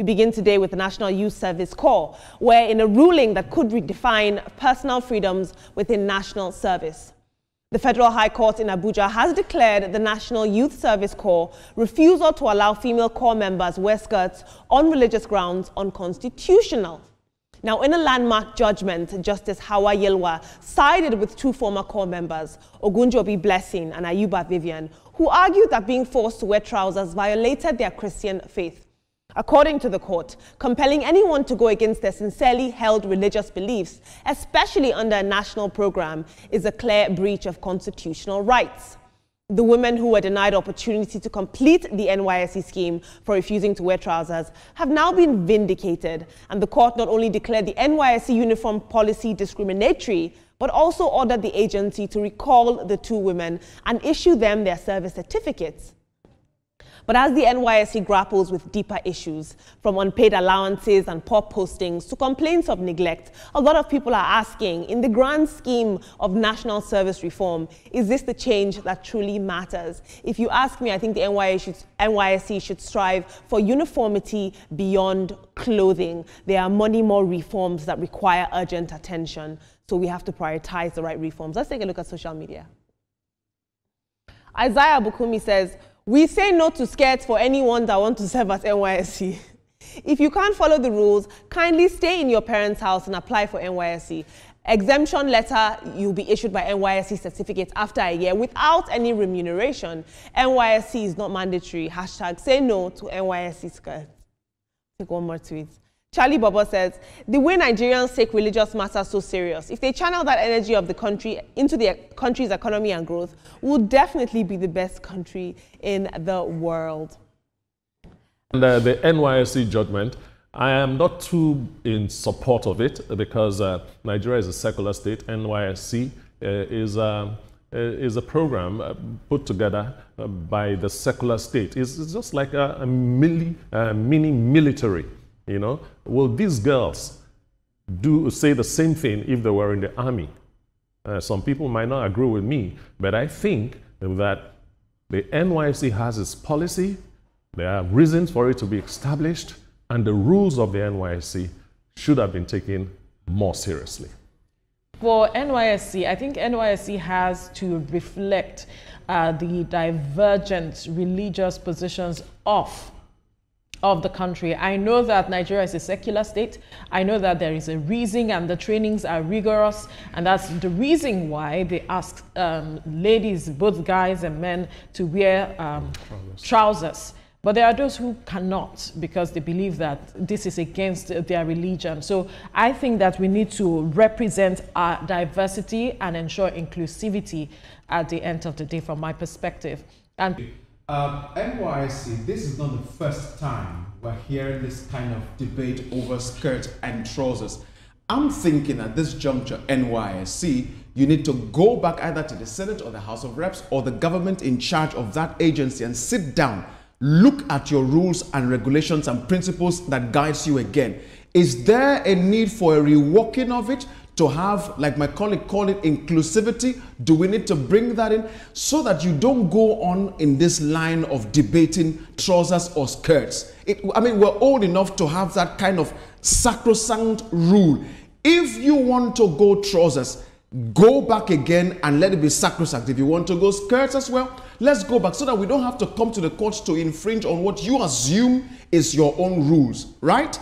We begin today with the National Youth Service Corps, where in a ruling that could redefine personal freedoms within national service. The Federal High Court in Abuja has declared the National Youth Service Corps refusal to allow female corps members wear skirts on religious grounds unconstitutional. Now, in a landmark judgment, Justice Hawa Yilwa sided with two former corps members, Ogunjobi Blessing and Ayuba Vivian, who argued that being forced to wear trousers violated their Christian faith. According to the court, compelling anyone to go against their sincerely held religious beliefs, especially under a national program, is a clear breach of constitutional rights. The women who were denied opportunity to complete the NYSC scheme for refusing to wear trousers have now been vindicated, and the court not only declared the NYSC uniform policy discriminatory, but also ordered the agency to recall the two women and issue them their service certificates. But as the NYSC grapples with deeper issues, from unpaid allowances and poor postings to complaints of neglect, a lot of people are asking, in the grand scheme of national service reform, is this the change that truly matters? If you ask me, I think the NYSC should strive for uniformity beyond clothing. There are many more reforms that require urgent attention, so we have to prioritize the right reforms. Let's take a look at social media. Isaiah Bukumi says, "We say no to skirts for anyone that wants to serve at NYSC. If you can't follow the rules, kindly stay in your parents' house and apply for NYSC. Exemption letter, you'll be issued by NYSC certificate after a year without any remuneration. NYSC is not mandatory. Hashtag say no to NYSC skirts." Take one more tweet. Charlie Bobo says, "The way Nigerians take religious matters so serious, if they channel that energy of the country into the country's economy and growth, we'll definitely be the best country in the world." And the NYSC judgment, I am not too in support of it because Nigeria is a secular state. NYSC is a program put together by the secular state. It's just like a mini military. You know, will these girls say the same thing if they were in the army? Some people might not agree with me, but I think that the NYSC has its policy, there are reasons for it to be established, and the rules of the NYSC should have been taken more seriously. For NYSC, I think NYSC has to reflect the divergent religious positions of the country. I know that Nigeria is a secular state. I know that there is a reason and the trainings are rigorous, and that's the reason why they ask ladies, both guys and men, to wear trousers. But there are those who cannot because they believe that this is against their religion. So I think that we need to represent our diversity and ensure inclusivity at the end of the day, from my perspective. And NYSC, this is not the first time we're hearing this kind of debate over skirts and trousers. I'm thinking at this juncture, NYSC, you need to go back either to the Senate or the House of Reps or the government in charge of that agency and sit down, look at your rules and regulations and principles that guides you again. Is there a need for a reworking of it? To have, like my colleague called it, inclusivity? Do we need to bring that in so that you don't go on in this line of debating trousers or skirts? I mean, we're old enough to have that kind of sacrosanct rule. If you want to go trousers, go back again and let it be sacrosanct. If you want to go skirts as well, let's go back so that we don't have to come to the courts to infringe on what you assume is your own rules, right?